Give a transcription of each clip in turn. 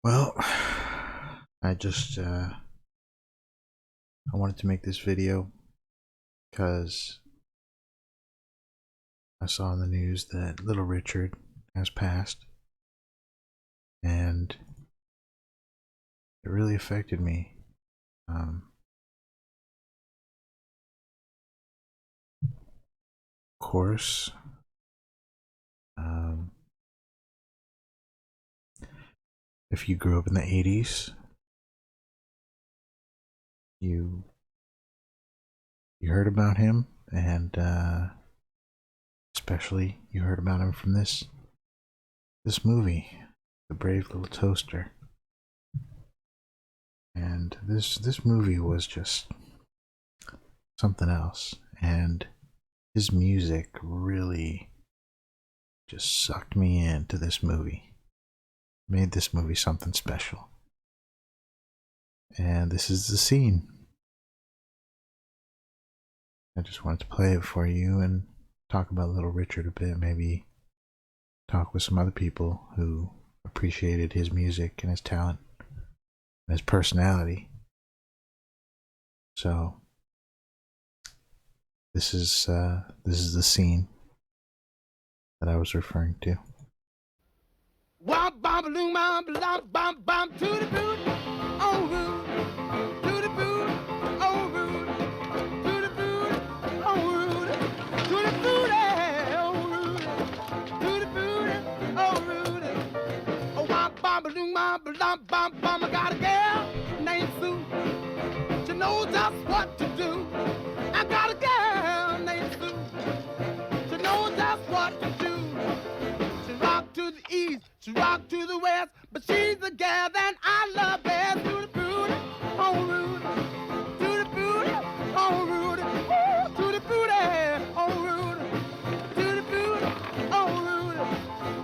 Well, I wanted to make this video because I saw in the news that little Richard has passed, and it really affected me. Of course, if you grew up in the 80s, you heard about him, and especially you heard about him from this movie, The Brave Little Toaster. And this movie was just something else, and his music really just sucked me into this movie. Made this movie something special. And this is the scene. I just wanted to play it for you and talk about Little Richard a bit, maybe talk with some other people who appreciated his music and his talent and his personality. So this is the scene that I was referring to. Womp bom balloon bom bom bom bom to the boot, oh root, to the boot, oh root, to the boot, oh root, to the boot, oh root, to the boot, oh root. Oh womp bom balloon bom bom bom bom. I got a girl named Sue. She knows just what to do. I got a girl named Sue. She knows just what to do. She rock to the east. She rock to the west, but she's the gal that I love best. To the booty, oh Rudy, to the booty, oh Rudy, ooh, to the booty, oh Rudy, to the booty, oh Rudy,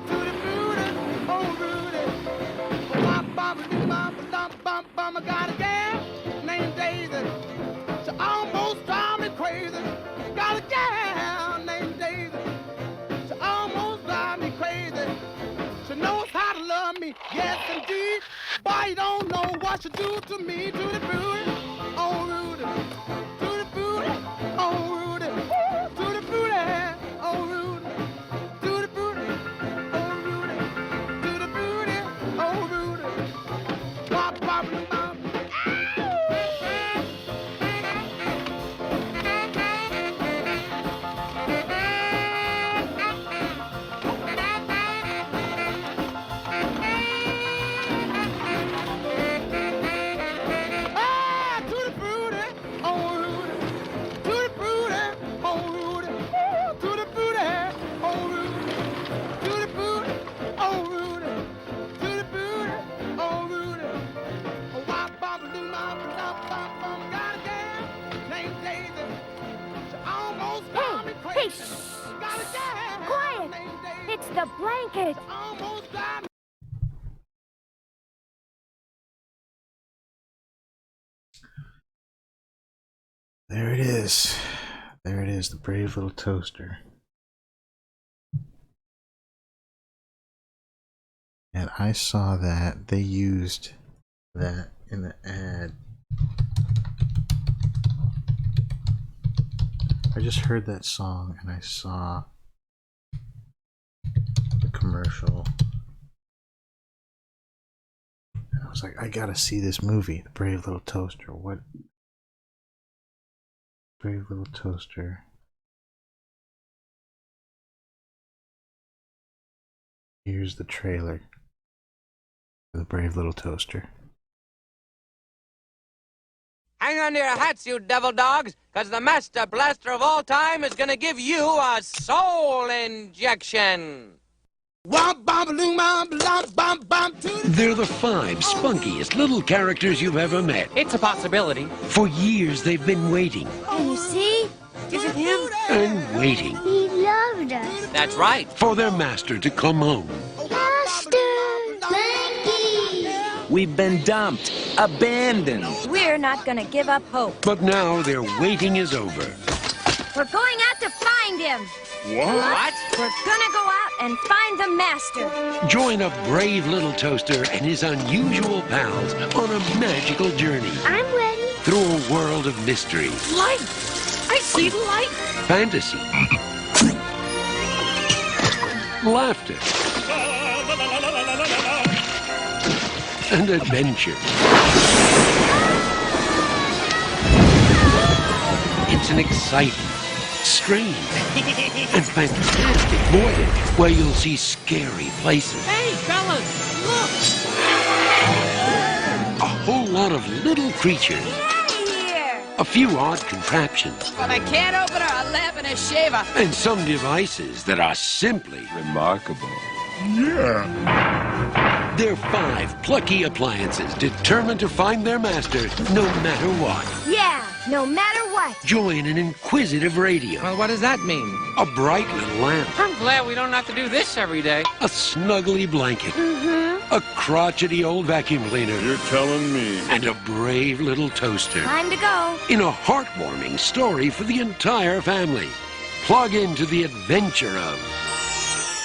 to the booty, oh Rudy. Bum bum bum bum bum bum. I got a gal named Daisy. She almost drives me crazy. Got a gal named Daisy. She almost drives me crazy. She knows how to love me, yes indeed. Boy, you don't know what she do to me. To the booty, oh Rudy, to the booty, oh Rudy, ooh, to the booty, oh Rudy, to the booty, oh Rudy, to the booty, oh Rudy. Bop bop bop. Hey, shh! Quiet! It's the blanket! There it is. There it is, the Brave Little Toaster. And I saw that they used that in the ad. I just heard that song and I saw the commercial. And I was like, I gotta see this movie, The Brave Little Toaster. What? Brave Little Toaster. Here's the trailer for The Brave Little Toaster. Hang on to your hats, you devil dogs, because the master blaster of all time is going to give you a soul injection. They're the five spunkiest little characters you've ever met. It's a possibility. For years they've been waiting Can you see? Is it him? and waiting He loved us. That's right. for their master to come home. Master! Blanky! We've been dumped, abandoned. We're not gonna give up hope. But now their waiting is over. We're going out to find him. What? What? We're gonna go out and find the master. Join a brave little toaster and his unusual pals on a magical journey I'm ready. through a world of mystery, Light! I see light! fantasy, laughter, and adventure. It's an exciting, strange, and fantastic voyage where you'll see scary places, Hey, fellas, look! a whole lot of little creatures, Out of here. a few odd contraptions, But I can't open a lamp and a shaver. and some devices that are simply remarkable. They're 5 plucky appliances determined to find their master no matter what. Yeah, no matter what. Join an inquisitive radio, Well, what does that mean? a bright little lamp, I'm glad we don't have to do this every day. a snuggly blanket, Mm-hmm. a crotchety old vacuum cleaner, You're telling me. and a brave little toaster. Time to go. In a heartwarming story for the entire family. Plug into the adventure of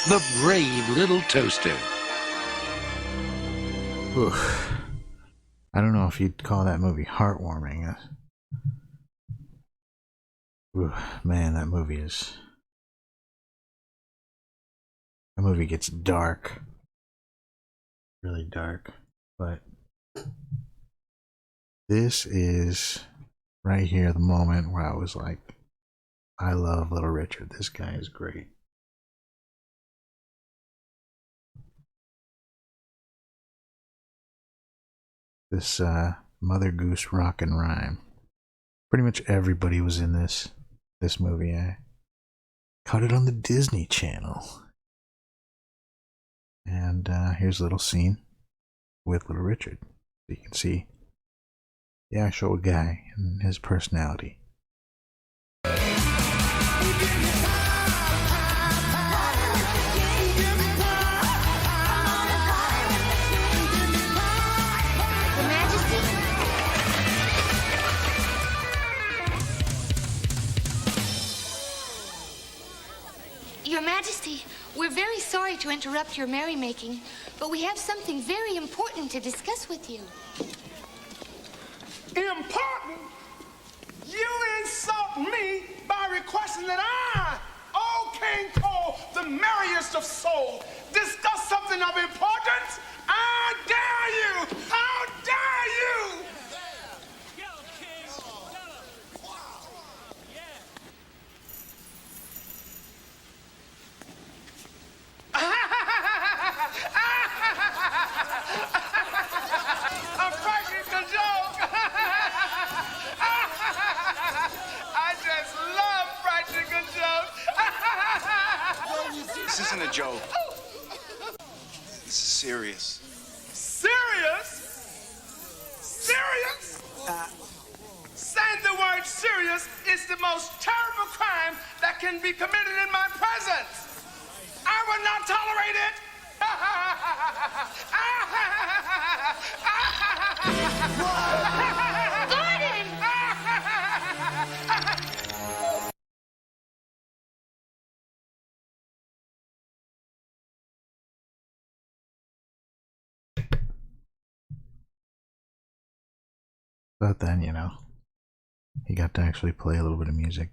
The Brave Little Toaster. Oof. I don't know if you'd call that movie heartwarming. Man, that movie gets dark. Really dark. But this is right here the moment where I was like, I love Little Richard. This guy is great. This Mother Goose Rock and Rhyme. Pretty much everybody was in this movie. I caught it on the Disney Channel. And here's a little scene with Little Richard. You can see the actual guy and his personality. Your Majesty? Your Majesty, we're very sorry to interrupt your merrymaking, but we have something very important to discuss with you. Important? You insult me by requesting that I, old King Cole, the merriest of souls, discuss something of importance? I dare you! How dare you! A practical joke! I just love practical jokes! This isn't a joke. This is serious. Serious? Serious? Saying the word serious is the most terrible crime that can be committed in my presence. I will not tolerate it. But then, he got to actually play a little bit of music.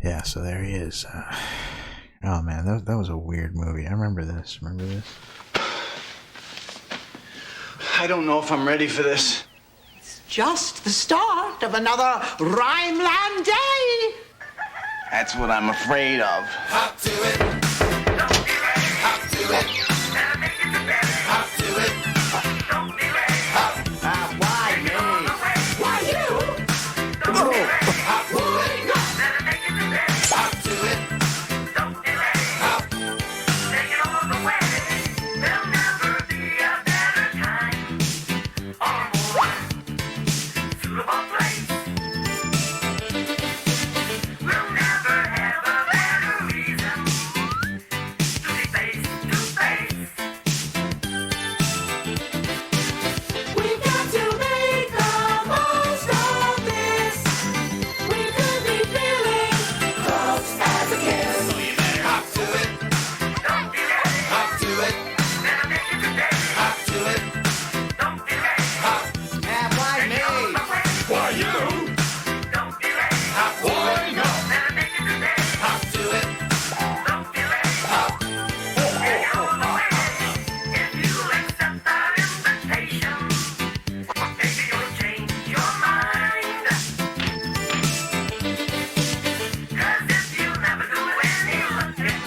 Yeah, so there he is. Oh man, that was a weird movie. I remember this. Remember this? I don't know if I'm ready for this. It's just the start of another Rhineland day. That's what I'm afraid of. Hop to it. Don't be ready. Hop to it. Never make it to bed. Hop to it. Don't be ready. Hop. Why me? Why you? Don't be ready. Hop to it. Never make it to bed. Hop to it. Don't be ready. Hop. Take it all the way. There'll never be a better time or more suitable place. We'll never have a better reason to be face to face. We've got to make the most of this. We could be feeling close as a kiss. So you better hop to it. Don't be ready. Hop to it. Never make it today. Hop to it. Don't be ready. Hop. Why me? Why you? Don't be ready. Hop to it. Never make it today. Hop to it. Don't be ready. Hop. Take it all the way. If you accept our invitation, maybe you'll change your mind. 'Cause if you never do any looking,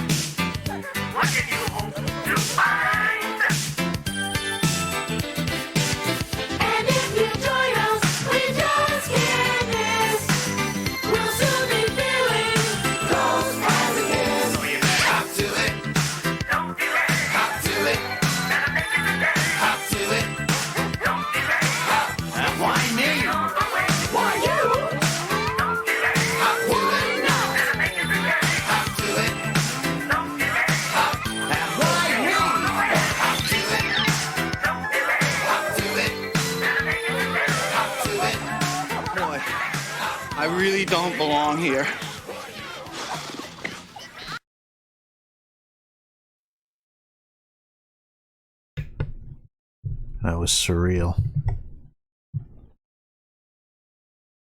what can you hope to find? And if you join us, we just can't miss. We'll soon be feeling close as a kiss. So you better hop to it. Don't be ready. Hop to it. Better make it today. Hop to it. Don't be ready. Hop. Why me? Why you? Don't be ready. Hop to it. Better make it today. Hop to it. Don't be ready. Hop. Why me? Hop to it. Don't be ready. Hop to it. Better make it today. Hop to it. Boy, I really don't belong here. That was surreal.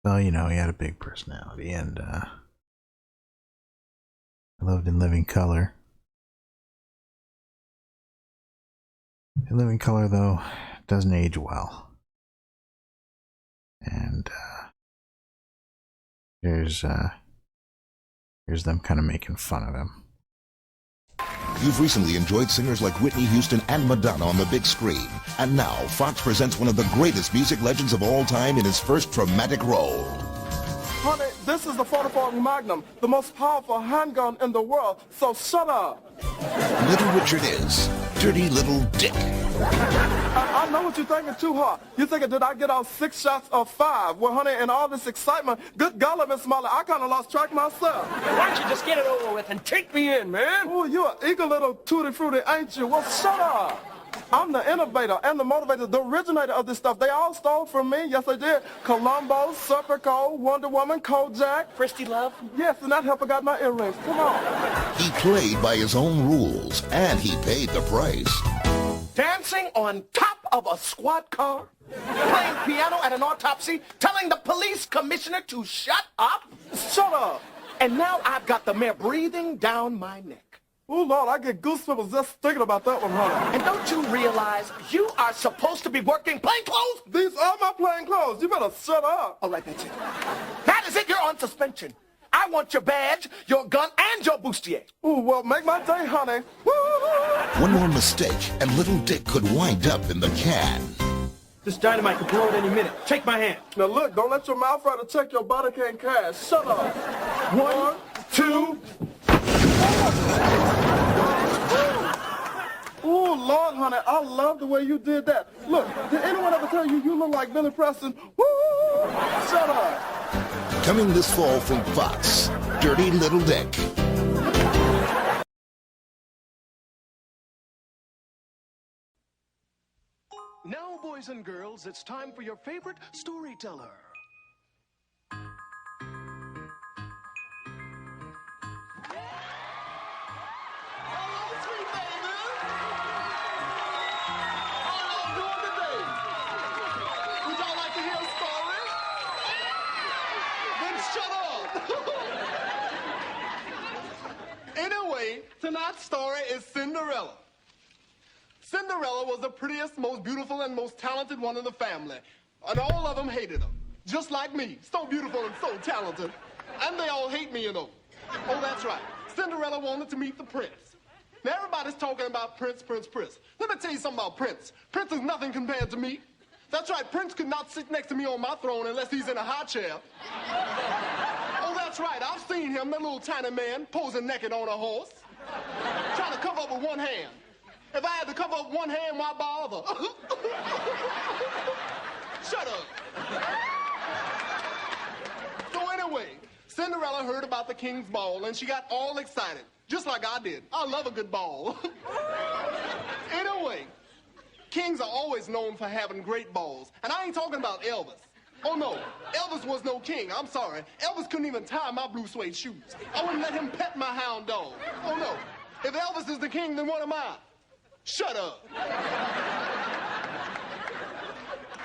Well, you know, he had a big personality, and I loved In Living Color. In Living Color, though, doesn't age well. And here's them kind of making fun of him. You've recently enjoyed singers like Whitney Houston and Madonna on the big screen. And now, Fox presents one of the greatest music legends of all time in his first dramatic role. Honey, this is the 44 Magnum, the most powerful handgun in the world, so shut up. Little Richard is Dirty Little Dick. I know what you're thinking too hard. You're thinking, did I get out 6 shots or 5? Well, honey, in all this excitement, good golly, Miss Molly, I kind of lost track myself. Why don't you just get it over with and take me in, man? Oh, you're an eager little tutti frutti, ain't you? Well, shut up. I'm the innovator and the motivator, the originator of this stuff. They all stole from me. Yes, they did. Columbo, Serpico, Wonder Woman, Kojak. Christy Love? Yes, and that helper got my earrings. Come on. He played by his own rules, and he paid the price. Dancing on top of a squad car? Playing piano at an autopsy? Telling the police commissioner to shut up? Shut up. And now I've got the mayor breathing down my neck. Oh, Lord, I get goosebumps just thinking about that one, honey. And don't you realize you are supposed to be working plain clothes? These are my plain clothes. You better shut up. All right, that's it. That is it. You're on suspension. I want your badge, your gun, and your bustier. Ooh, well, make my day, honey. Woo! One more mistake, and Little Dick could wind up in the can. This dynamite could blow at any minute. Take my hand. Now, look, don't let your mouth try to check your body can't cash. Shut up. 1, 2... Oh, Lord, honey, I love the way you did that. Look, did anyone ever tell you you look like Billy Preston? Woo! Shut up. Coming this fall from Fox, Dirty Little Dick. Now, boys and girls, it's time for your favorite storyteller. Cinderella was the prettiest, most beautiful, and most talented one in the family. And all of them hated her. Just like me. So beautiful and so talented. And they all hate me, you know. Oh, that's right. Cinderella wanted to meet the prince. Now, everybody's talking about Prince. Let me tell you something about Prince. Prince is nothing compared to me. That's right, Prince could not sit next to me on my throne unless he's in a high chair. Oh, that's right, I've seen him, that little tiny man, posing naked on a horse, trying to cover up with one hand. If I had to cover up one hand, why bother? Shut up. So anyway, Cinderella heard about the king's ball, and she got all excited, just like I did. I love a good ball. Anyway, kings are always known for having great balls. And I ain't talking about Elvis. Oh, no. Elvis was no king. I'm sorry. Elvis couldn't even tie my blue suede shoes. I wouldn't let him pet my hound dog. Oh, no. If Elvis is the king, then what am I? Shut up.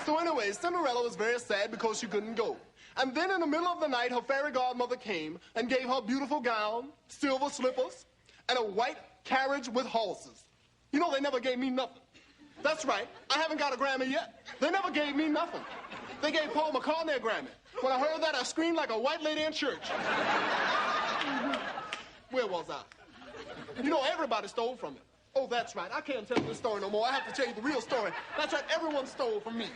So anyway, Cinderella was very sad because she couldn't go. And then in the middle of the night, her fairy godmother came and gave her a beautiful gown, silver slippers, and a white carriage with horses. You know, they never gave me nothing. That's right. I haven't got a Grammy yet. They never gave me nothing. They gave Paul McCartney a Grammy. When I heard that, I screamed like a white lady in church. Where was I? You know, everybody stole from me. Oh, that's right. I can't tell this story no more. I have to tell you the real story. That's right. Everyone stole from me.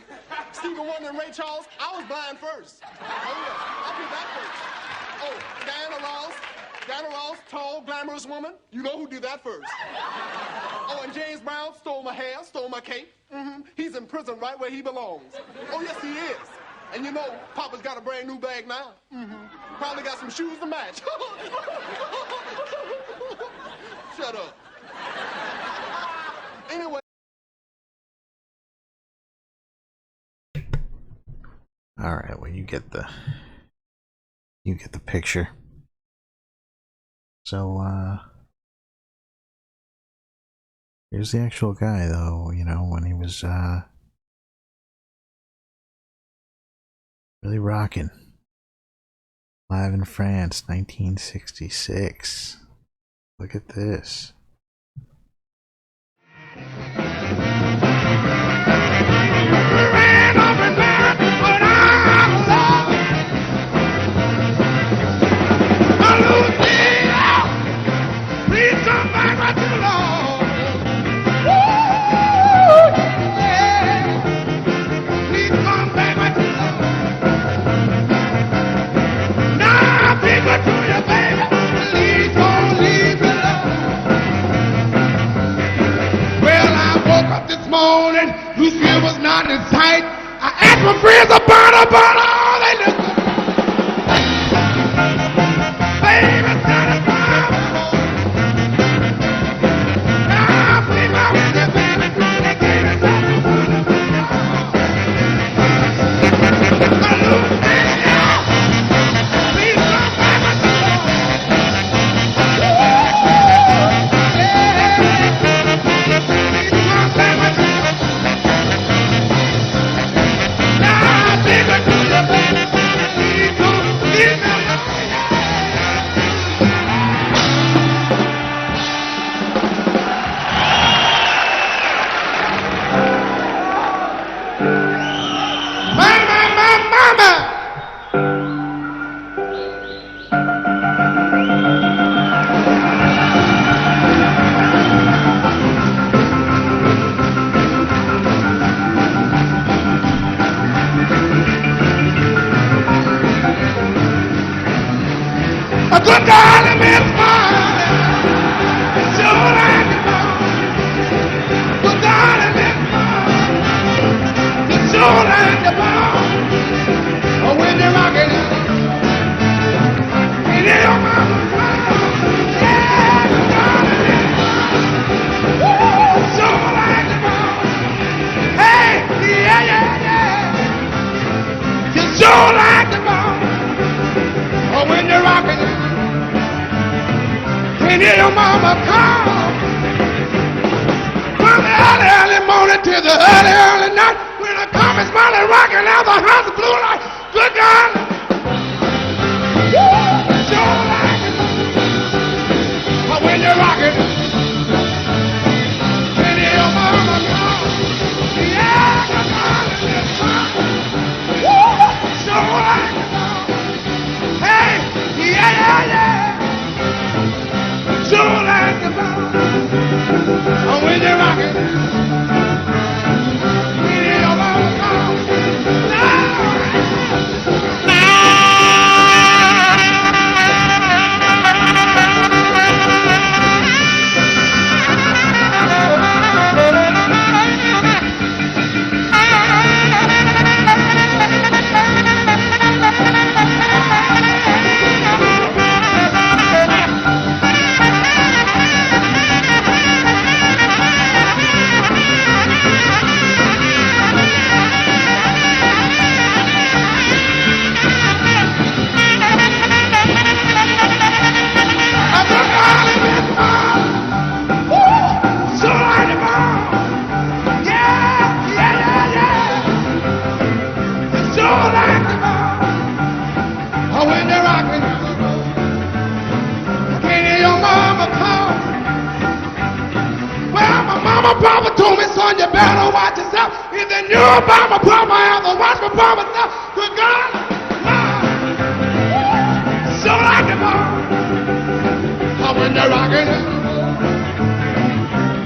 Stevie Wonder and Ray Charles, I was blind first. Oh, yes. I'll be that first. Oh, Diana Ross, tall, glamorous woman. You know who did that first. Oh, and James Brown stole my hair, stole my cape. He's in prison right where he belongs. Oh, yes, he is. And you know, Papa's got a brand new bag now. Probably got some shoes to match. Shut up. Anyway. All right, well, you get the picture. So here's the actual guy, though, you know, when he was really rocking. Live in France, 1966. Look at this. Morning, Lucille was not in sight. I asked my friends about her, oh, they look good. Baby, satisfied. Now, please, my with you, baby, they gave me something. Please come back with me. Good darling, Miss Marley, sure like the ball. Good darling, Miss Marley, sure like the ball. Oh, when you're rocking it, and your mama's wild. Yeah, good darling, Miss Marley, sure like the ball. Hey, yeah, you sure like the ball. Oh, when you're rocking it. When your mama call from the early morning till the early night, when I come and smiling, rocking out the house of blue light, good darling, sure like it. But when you're rocking, when your mama call. watch yourself. If they knew about my problem, I have to watch my problem now. Good God, so like the ball. I when they're rocking it.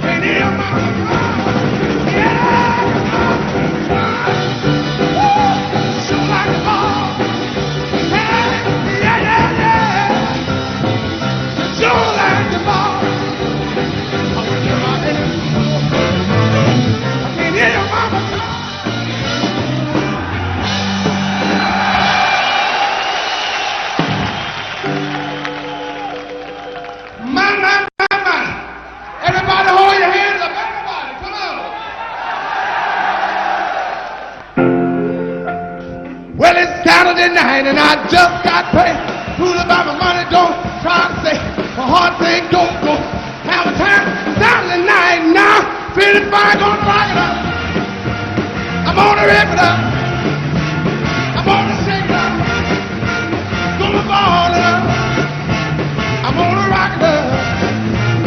Can't hear my so like the ball. Yeah, yeah, yeah. So like the ball. I when they're rocking it. I can't hear your mama talk. My. Everybody hold your hands up. Everybody, come on. Well, it's Saturday night and I just got paid. Fool about my money, don't try to say. My heart thing don't go. Have a time. Saturday night now. Feeling fine, gonna rock it up. I'm gonna rip it up. I'm gonna shake it up. Gonna ball it up. I'm gonna rock it up.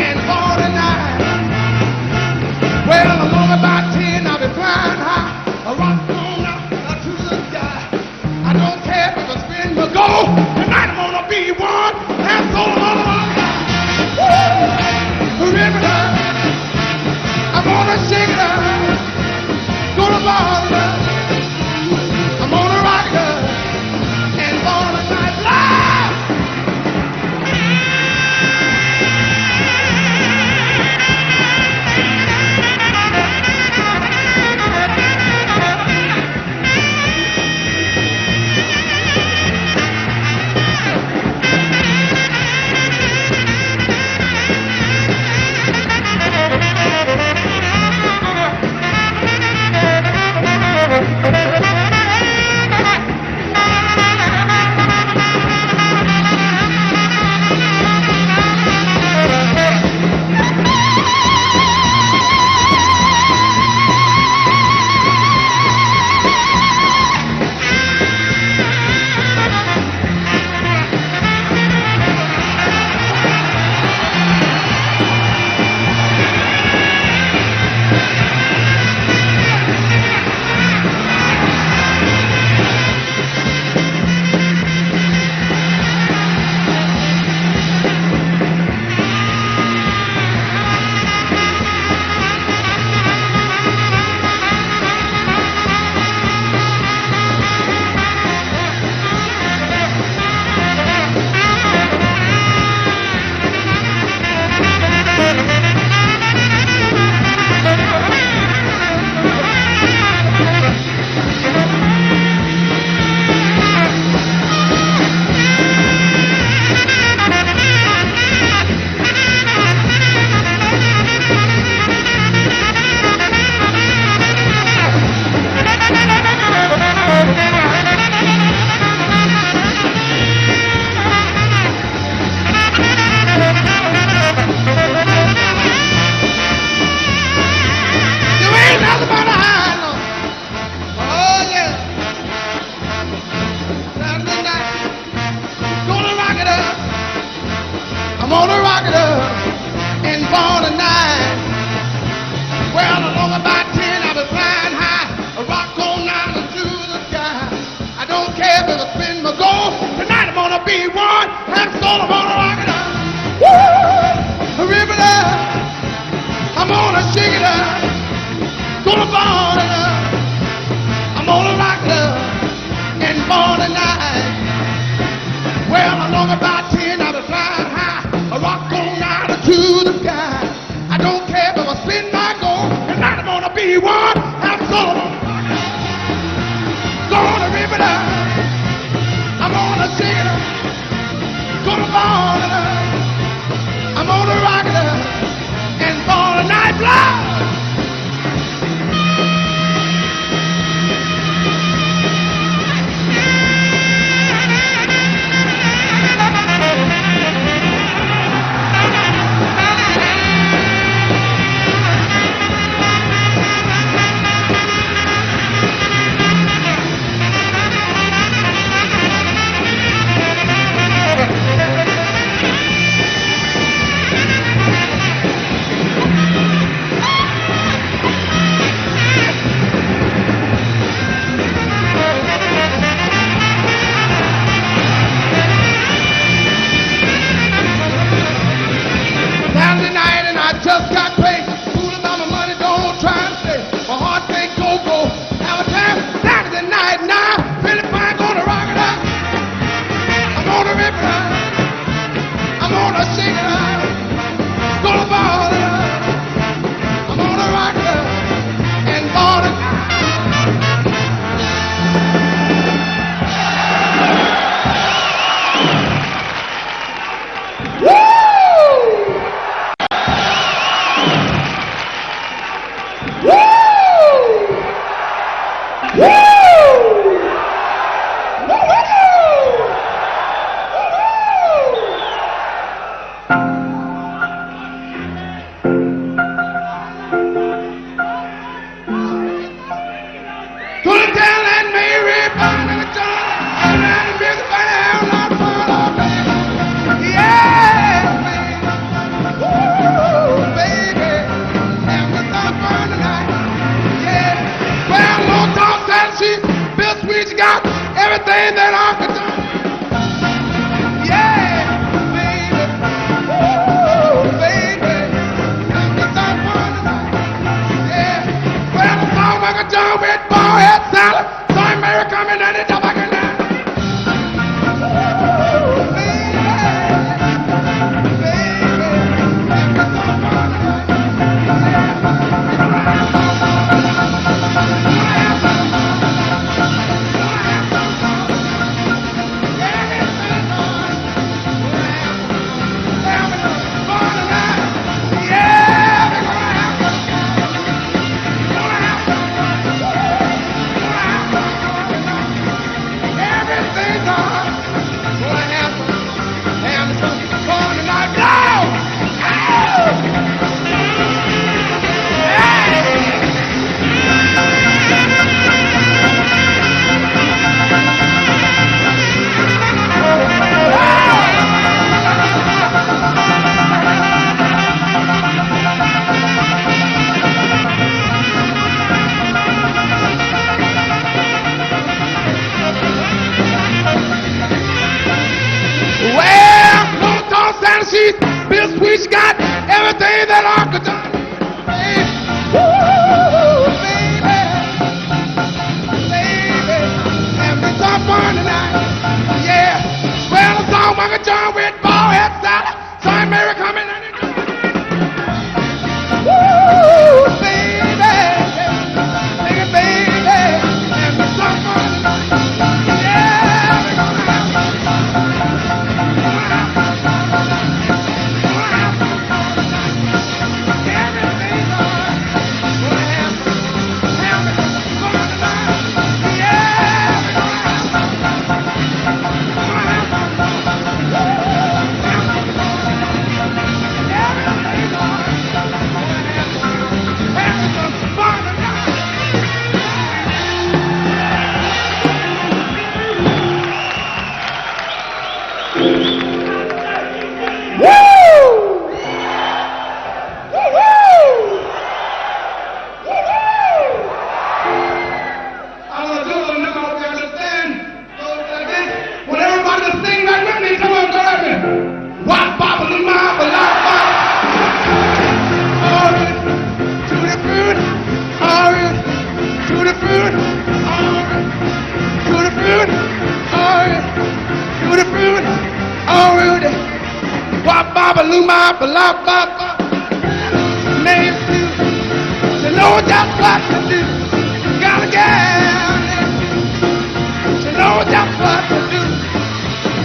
And for tonight. Well, along about 10, I'll be flying high. A rock on up to the sky. I don't care if I spin the gold. Tonight I'm gonna be one. And so I'm gonna rock it up. Rip it up. I'm gonna shake it up. Gonna ball it up. I'm gonna rock it up. And for tonight, live. I'm gonna rock it up and for tonight. Well, along about 10, I'll be flying high. A rock on down into the sky. I don't care if I spin my gold. Tonight I'm gonna be one. And so I'm gonna rock it up. Woo! Rip it up. I'm gonna shake it up. Gonna ball it up. I'm gonna rock it up. And for tonight. Well, along about 10, I'll be flying high. A rock on out to the sky. I don't care if I spin my gold. Tonight I'm gonna be one. I'm gonna rip it up. I'm gonna shake it up. Gonna ball it up. I'm gonna rock it up. And for the night blood. bittersweet, got everything that I could do. Yeah, baby. Ooh, baby. Got me some fun tonight. Yeah. Well, the song like a John with ball head salad. Saint Mary coming and it's up again now. Ooh, baby. Baby. Got me some fun tonight. She's Bill Sweet's got everything that I could do. Ooh, baby, baby, have me some fun tonight. Yeah, well, the song Uncle John with ball head salad. Saint Mary coming and it's ooh, baby, baby, have me some fun tonight. Yeah, we're gonna have some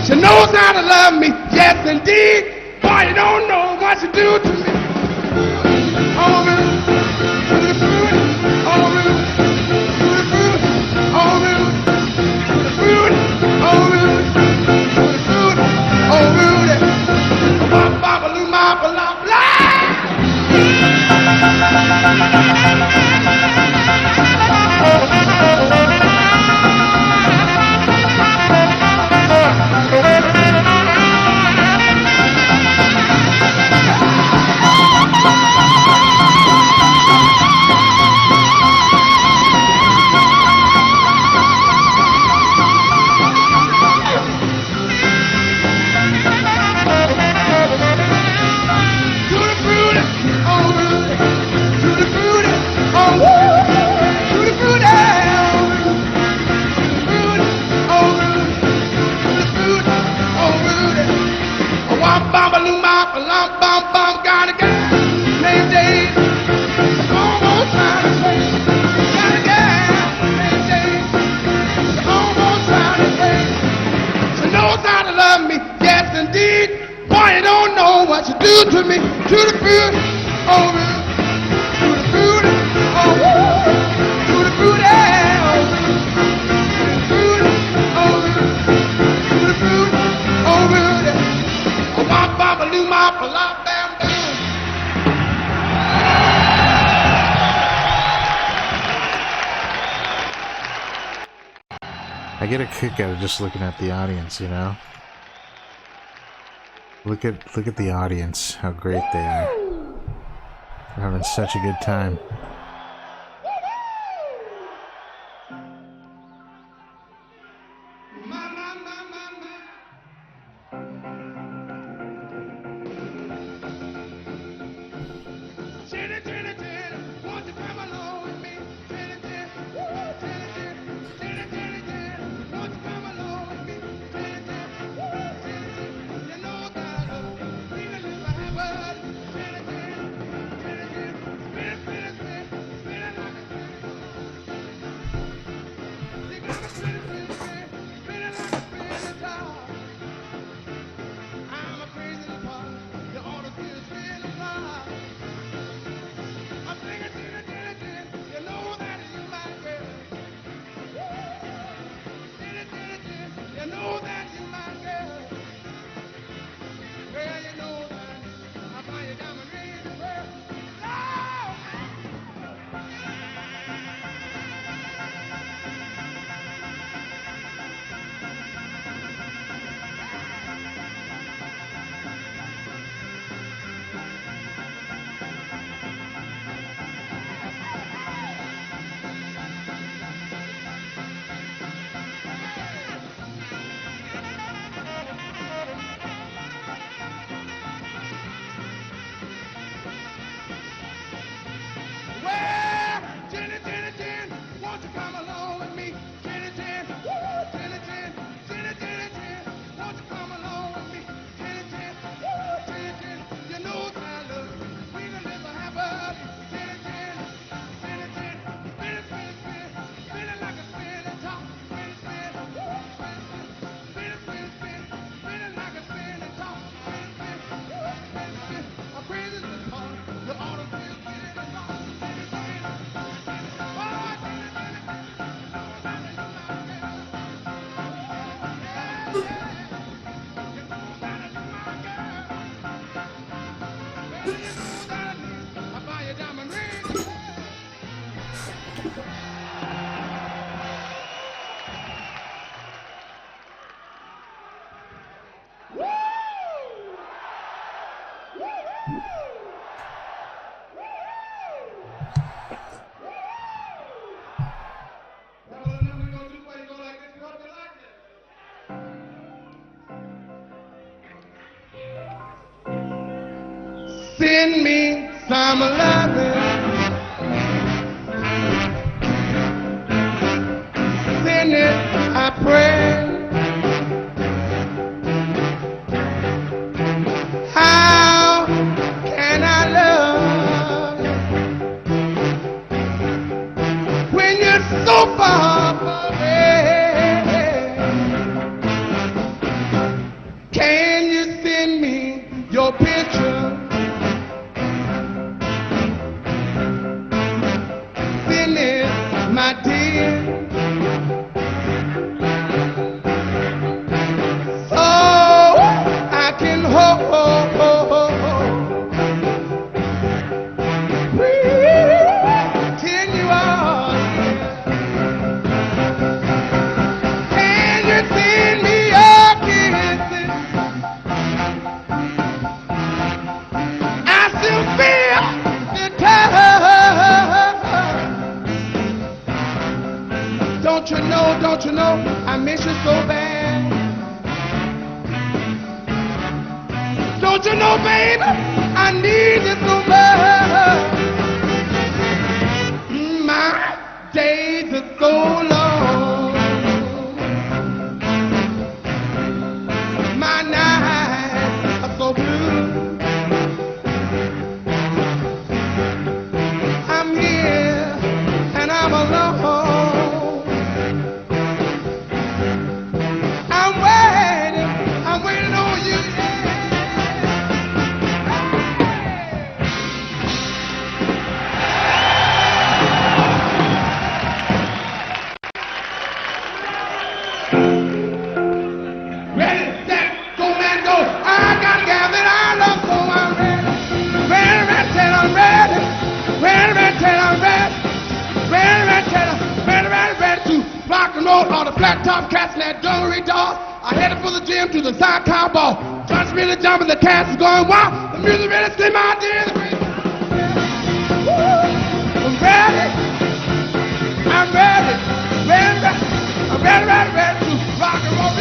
she knows how to love me, yes indeed. Boy, you don't know what you do to me. All root to the fruit, all root to the fruit, all root to the fruit, all root to the fruit, all root. Bop bop loo ma blah blah. What you do to me, to the fruit, oh, to the fruit, oh, to the fruit, oh, to the fruit, oh, to the fruit, oh, wop, bop, a loo, mop, a lop, bam, bam. I get a kick out of just looking at the audience, you know? Look at the audience, how great they are. They're having such a good time. send me some loving. Send it, I pray. How can I love when you're so far away? Can you send me your picture? Send it, my dear. So I can continue on. Can you send me your kisses? I still feel the touch. Don't you know, I miss you so bad. Don't you know, baby, I need you so much. My days are so long. My nights are so blue. I'm here and I'm alone. I'm waiting on you. Ready, set, go, man, go. I got a gal that I love, so I'm ready. Ready, till I'm ready. Ready, till I'm ready. Ready, till I'm ready to rock and roll on the flat top cats and that dungaree doll. I headed for the gym to the side cowball. Just really jumping, the cats is going wild. The music really slim out there. I'm ready. I'm ready. Ready. I'm ready to rock and roll.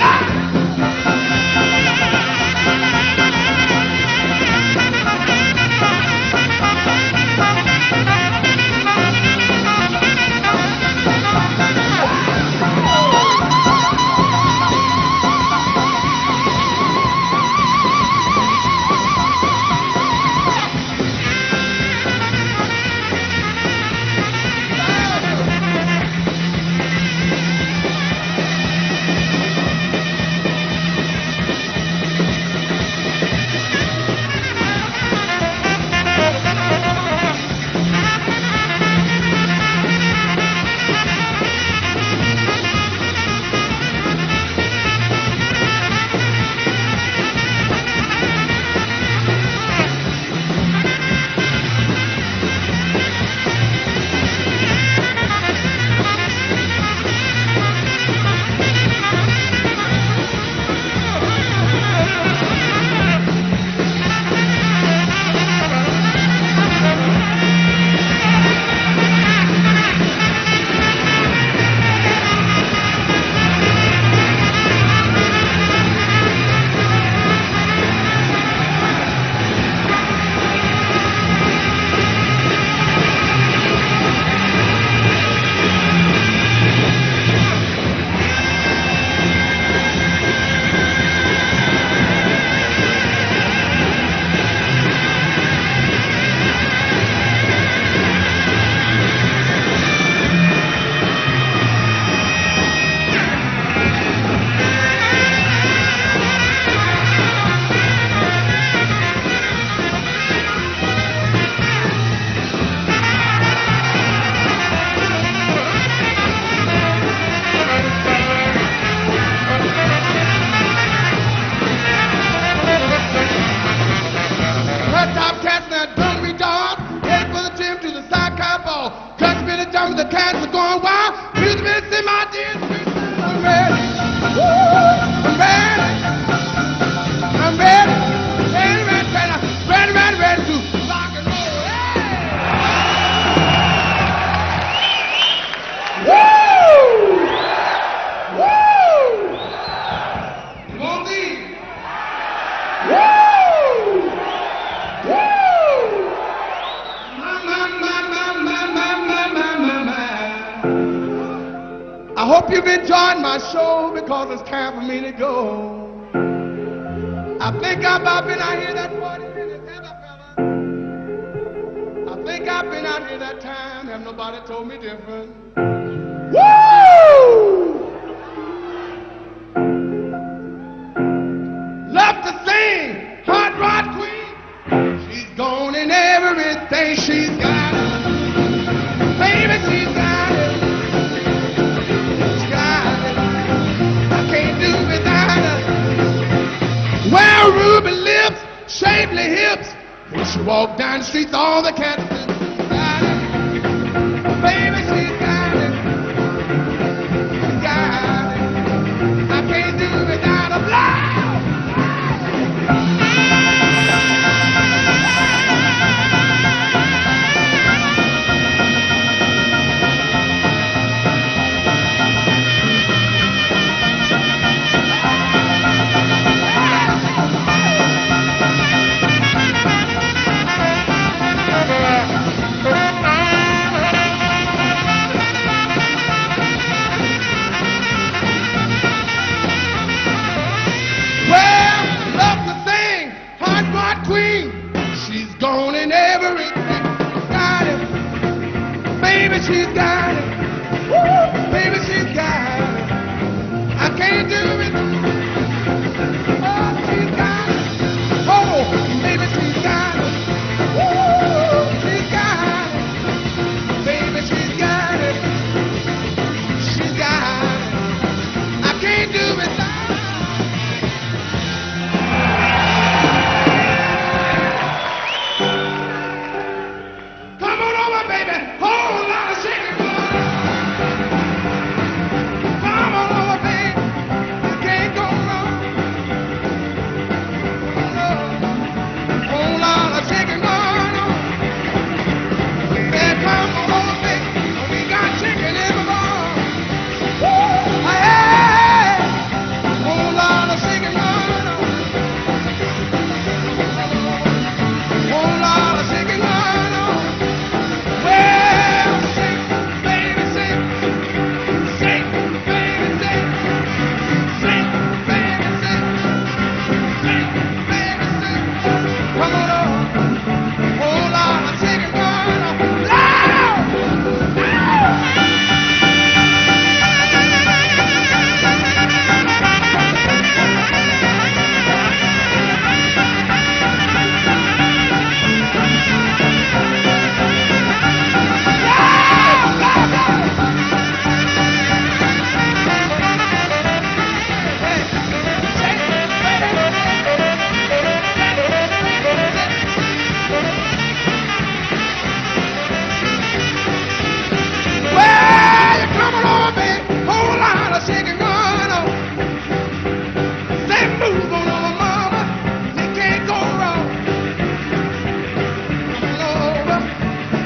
start my show because it's time for me to go. I think I've been out here that 40 minutes, have I, fella? I think I've been out here that time, have nobody told me different. Woo! Love to sing, hot rod queen. She's gone in everything she's got. Baby, she's got it. She's got it. I can't do without her. Well, ruby lips, shapely hips. When she walk down the streets, all the cats got it. Baby, she's got it. She's got it. I can't do without her. Blow! Queen, she's gone in everything. Got it, baby, she's got it. Woo, baby, she's got it. I can't do it. Oh, she's got it. Oh, baby, she's got it. Woo, she's got it. Baby, she's got it. She's got it. I can't do it.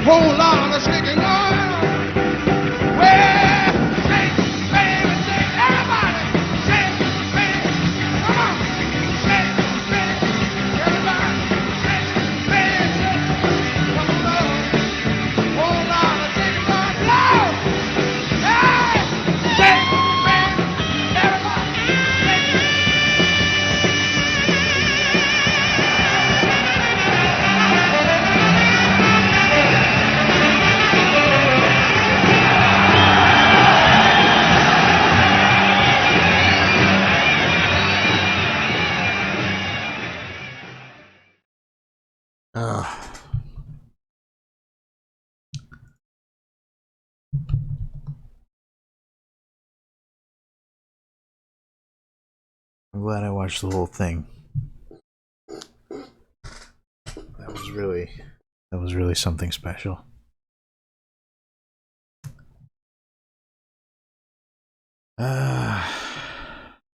Whole lot of shaking going on. Well, shake, baby, shake, everybody. Shake, baby, come on. Shake, baby, everybody. Shake, baby, shake, come on. Whole lot of shaking going on. Hey, shake, baby, everybody. I'm glad I watched the whole thing. That was really something special.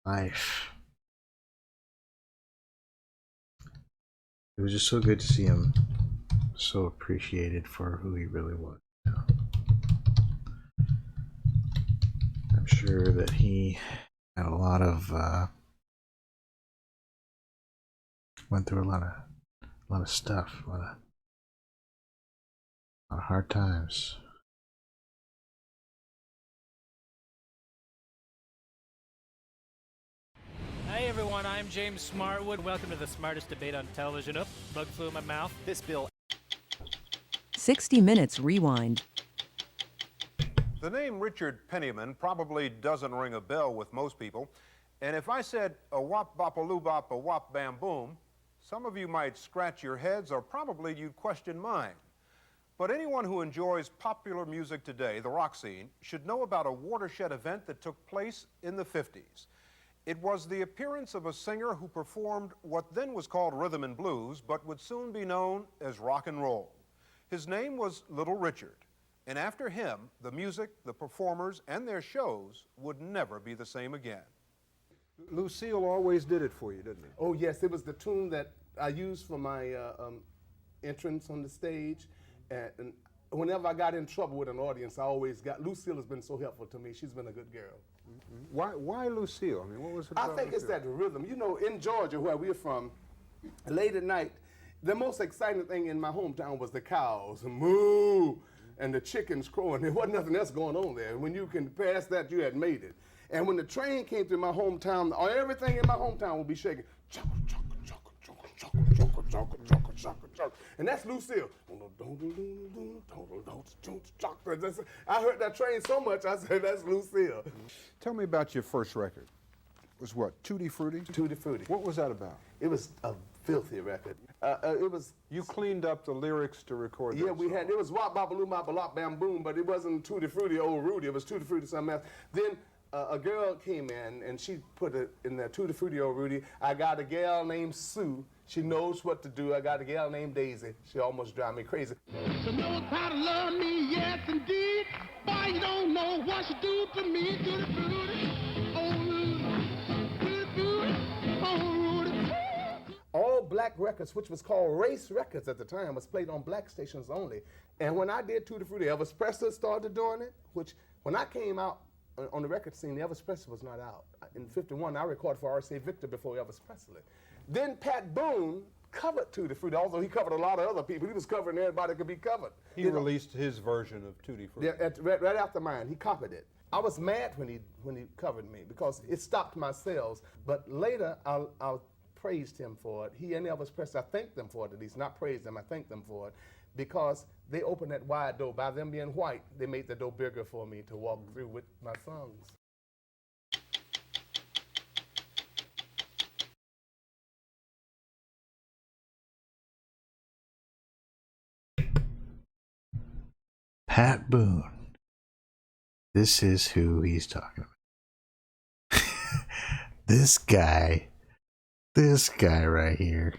Life. It was just so good to see him so appreciated for who he really was. You know? I'm sure that he had a lot of went through a lot of stuff, a lot of hard times. everyone. I'm James Smartwood. Welcome to the smartest debate on television. Oop, bug flew in my mouth. This bill. 60 Minutes Rewind. The name Richard Penniman probably doesn't ring a bell with most people. And if I said a wop bop a loo bop a wop bam boom, some of you might scratch your heads or probably you'd question mine. But anyone who enjoys popular music today, the rock scene, should know about a watershed event that took place in the 50s. It was the appearance of a singer who performed what then was called rhythm and blues, but would soon be known as rock and roll. His name was Little Richard, and after him, the music, the performers, and their shows would never be the same again. Lucille always did it for you, didn't it? Oh, yes. It was the tune that I used for my entrance on the stage. And whenever I got in trouble with an audience, I always got... Lucille has been so helpful to me. She's been a good girl. Mm-hmm. Why Lucille? I mean, what was it about I think Lucille? it's that rhythm. You know, in Georgia, where we're from, late at night, the most exciting thing in my hometown was the cows. Moo! And the chickens crowing. There wasn't nothing else going on there. When you can pass that, you had made it. And when the train came through my hometown, everything in my hometown would be shaking. And that's Lucille. I heard that train so much, I said, that's Lucille. Tell me about your first record. It was what, Tutti Frutti? Tutti Frutti. What was that about? It was a filthy record. It was... You cleaned up the lyrics to record that Yeah, we had, it was wop bop a loo bop a lop bam boom, but it wasn't Tutti Frutti old Rudy, it was Tutti Frutti something else. Then a girl came in and she put it in the Tutti Frutti old Rudy. I got a gal named Sue. She knows what to do. I got a gal named Daisy. She almost drive me crazy. She knows how to love me, yes indeed. Boy, you don't know what she do to me. Tutti Frutti, oh Rudy, Tutti Frutti, oh Rudy. All black records, which was called race records at the time, was played on black stations only. And when I did Tutti Frutti, Elvis Presley started doing it, which when I came out on the record scene, Elvis Presley was not out. In '51, I recorded for R.C. Victor before Elvis Presley. Then Pat Boone covered Tutti Frutti, although he covered a lot of other people. He was covering everybody that could be covered. He released his version of Tutti Frutti. Yeah, right after mine, he copied it. I was mad when he covered me because it stopped my sales. But later, I praised him for it. He and Elvis Presley, I thanked them for it at least, not praised them, I thanked them for it, because they opened that wide door. By them being white, they made the door bigger for me to walk through with my songs. Pat Boone. This is who he's talking about. This guy right here.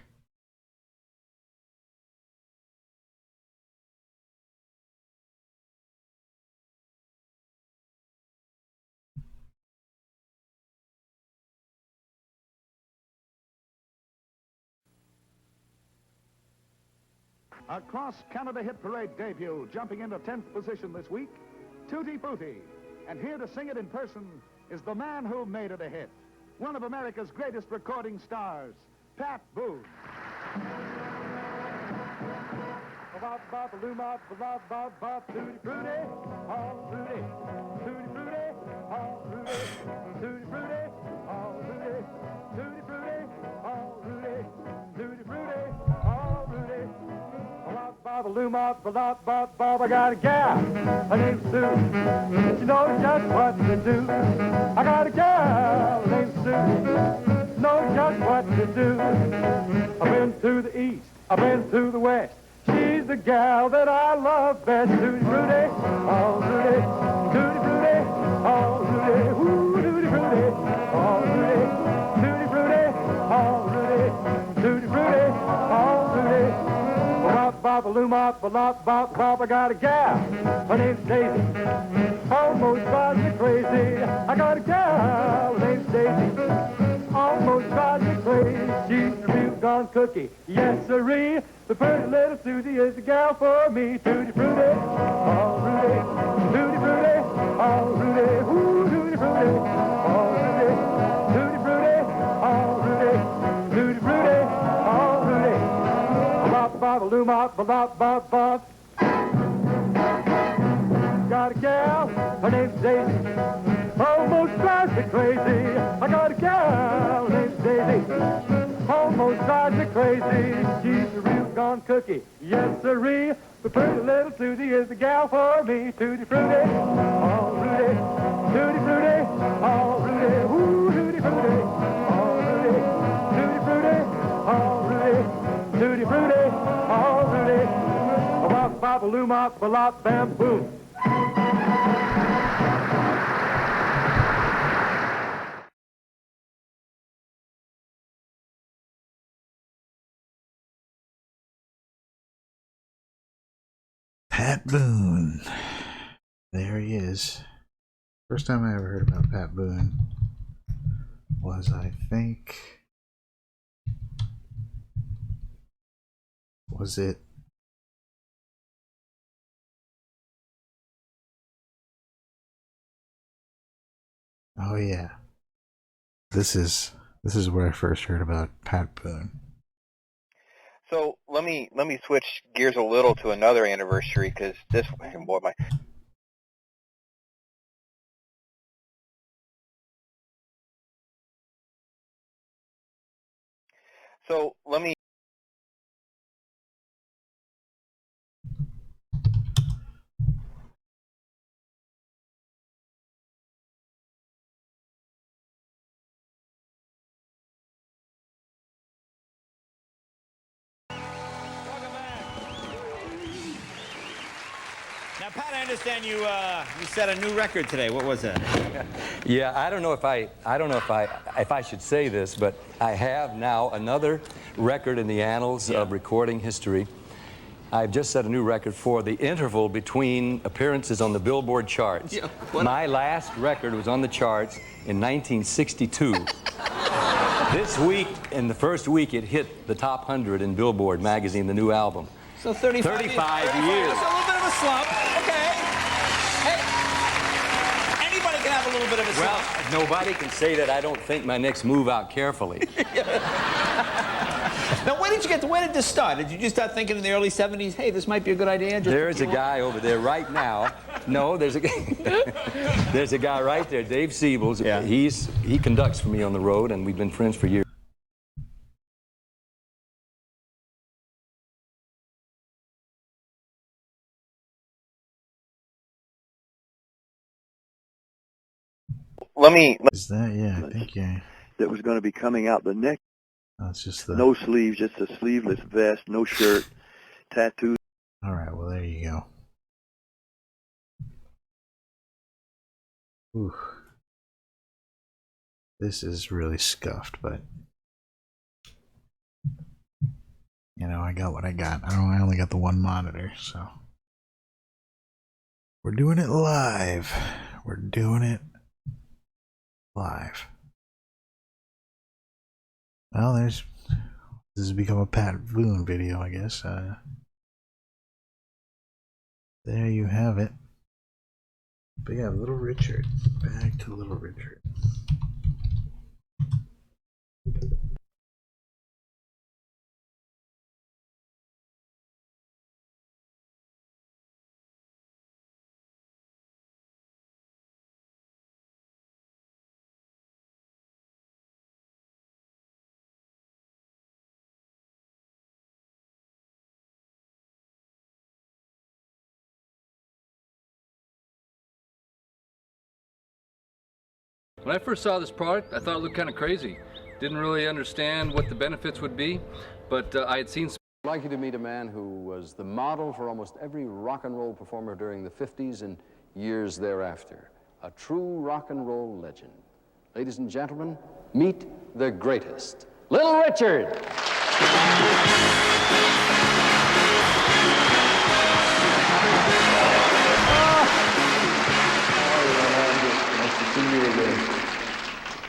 A cross-Canada hit parade debut, jumping into 10th position this week, Tutti Frutti. And here to sing it in person is the man who made it a hit, one of America's greatest recording stars, Pat Boone. Tutti Frutti, all Frutti, Tutti Frutti, all Frutti, Tutti Frutti, all Frutti, Tutti Frutti, all Frutti, Tutti Frutti, all Frutti. I got a gal, her name's Sue. She knows just what to do. I got a gal named Sue. She knows just what to do. I've been to the east, I've been to the west. She's the gal that I love best. Tutti Frutti, all Frutti, Tutti Frutti, all Frutti, ooh, Tutti Frutti, all Frutti, Tutti Frutti, all Frutti, Tutti Frutti, all Frutti. I got a gal, her name's Daisy, almost drives me crazy. I got a gal, her name's Daisy, almost drives me crazy. She's a real gone cookie, yes sirree. The pretty little Susie is the gal for me. Tutti Frutti, all Frutti, Tutti Frutti, all Frutti, ooh, Tutti Frutti, all Frutti, Tutti Frutti, all Frutti, Tutti Frutti, all Frutti. Got a gal, her name's Daisy, almost drives me crazy. I got a gal named Daisy, cookie. Yes, sirree. But pretty little Susie is the gal for me. Tutti frutti, oh Rudy. Tutti frutti, oh Rudy. Ooh, tutti frutti, oh Rudy. Tutti frutti, oh Rudy. Tutti frutti, oh Rudy. A wop, bop, a loo, mop, a lop, bam, boom. Pat Boone. There he is. First time I ever heard about Pat Boone was, I think, was it? Oh yeah. This is where I first heard about Pat Boone. So let me switch gears a little to another anniversary, because this, boy, my. So let me. Now, Pat, I understand you set a new record today. What was that? Yeah, I don't know if I should say this, but I have now another record in the annals of recording history. I've just set a new record for the interval between appearances on the Billboard charts. Yeah, my last record was on the charts in 1962. This week, in the first week, it hit the top 100 in Billboard magazine, the new album. So 35 years. So a little bit of a slump. Okay. Hey, anybody can have a little bit of a slump. Well, nobody can say that I don't think my next move out carefully. Now, where did this start? Did you just start thinking in the early 70s, hey, this might be a good idea? There's a guy over there right now. No, there's a guy right there, Dave Siebels. Yeah. He conducts for me on the road, and we've been friends for years. Is that, yeah, I think, yeah. That was going to be coming out the neck. That's just the... No sleeves, just a sleeveless vest, no shirt, tattoos. All right, well, there you go. Ooh. This is really scuffed, but you know, I got what I got. I only got the one monitor, so we're doing it live. We're doing it live. Well, this has become a Pat Boone video, I guess. There you have it. But yeah, Little Richard. Back to Little Richard. When I first saw this product, I thought it looked kind of crazy. Didn't really understand what the benefits would be, but I had seen... I'd like you to meet a man who was the model for almost every rock and roll performer during the 50s and years thereafter. A true rock and roll legend. Ladies and gentlemen, meet the greatest, Little Richard!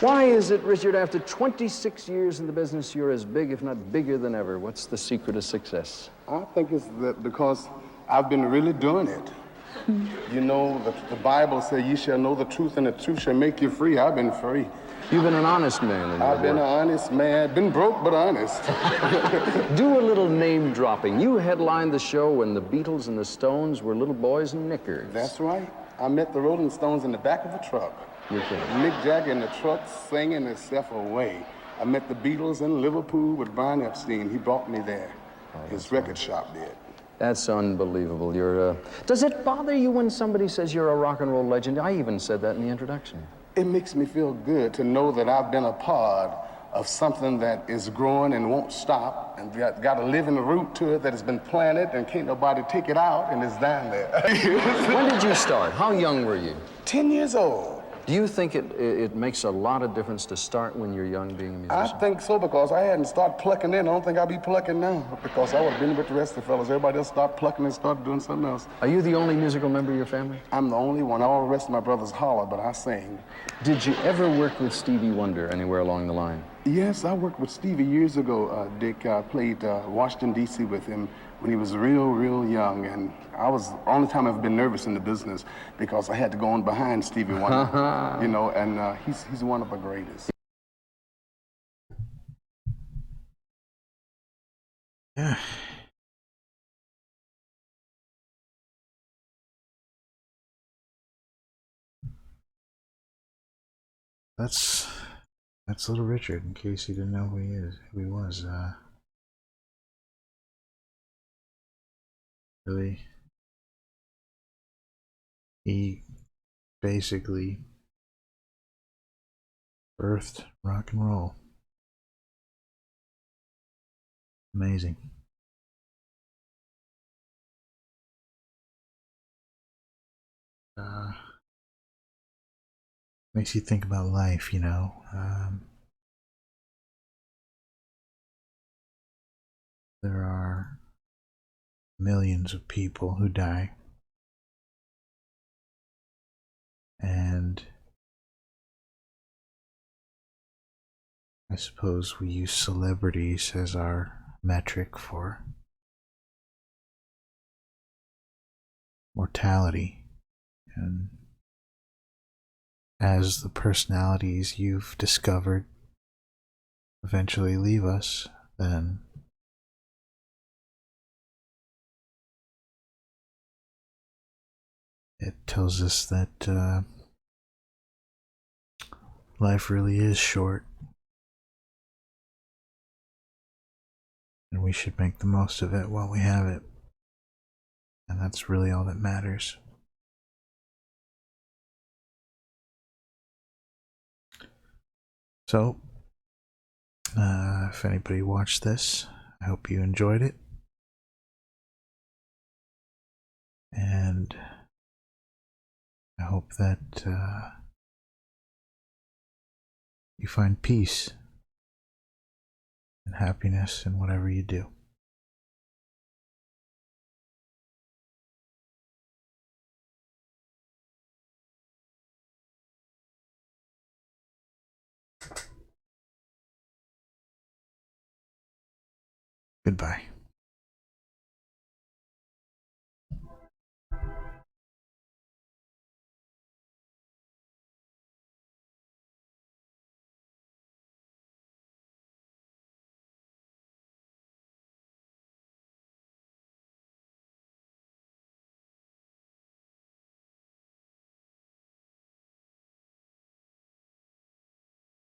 Why is it, Richard, after 26 years in the business, you're as big, if not bigger than ever? What's the secret of success? I think it's that because I've been really doing it. You know, the Bible says, "You shall know the truth, and the truth shall make you free." I've been free. You've been an honest man. I've been an honest man. Been broke, but honest. Do a little name dropping. You headlined the show when the Beatles and the Stones were little boys in knickers. That's right. I met the Rolling Stones in the back of a truck. You're kidding. Mick Jagger in the truck singing himself away. I met the Beatles in Liverpool with Brian Epstein. He brought me there. His record shop did. That's unbelievable. Does it bother you when somebody says you're a rock and roll legend? I even said that in the introduction. It makes me feel good to know that I've been a part of something that is growing and won't stop, and got a living root to it that has been planted and can't nobody take it out, and it's down there. When did you start? How young were you? 10 years old. Do you think it makes a lot of difference to start when you're young being a musician? I think so, because I hadn't started plucking in. I don't think I'll be plucking now, because I would have been with the rest of the fellas. Everybody else started plucking and started doing something else. Are you the only musical member of your family? I'm the only one. All the rest of my brothers holler, but I sing. Did you ever work with Stevie Wonder anywhere along the line? Yes, I worked with Stevie years ago, Dick. I played Washington, D.C. with him when he was real young, and I was the only time I've been nervous in the business because I had to go on behind Stevie Wonder, you know, and he's one of the greatest. Yeah. That's Little Richard, in case you didn't know who he was. Really, he basically birthed rock and roll. Amazing. Makes you think about life, you know. There are millions of people who die, and I suppose we use celebrities as our metric for mortality. And as the personalities you've discovered eventually leave us, then it tells us that life really is short, and we should make the most of it while we have it. And that's really all that matters. So, if anybody watched this, I hope you enjoyed it. And I hope that you find peace and happiness in whatever you do. Goodbye.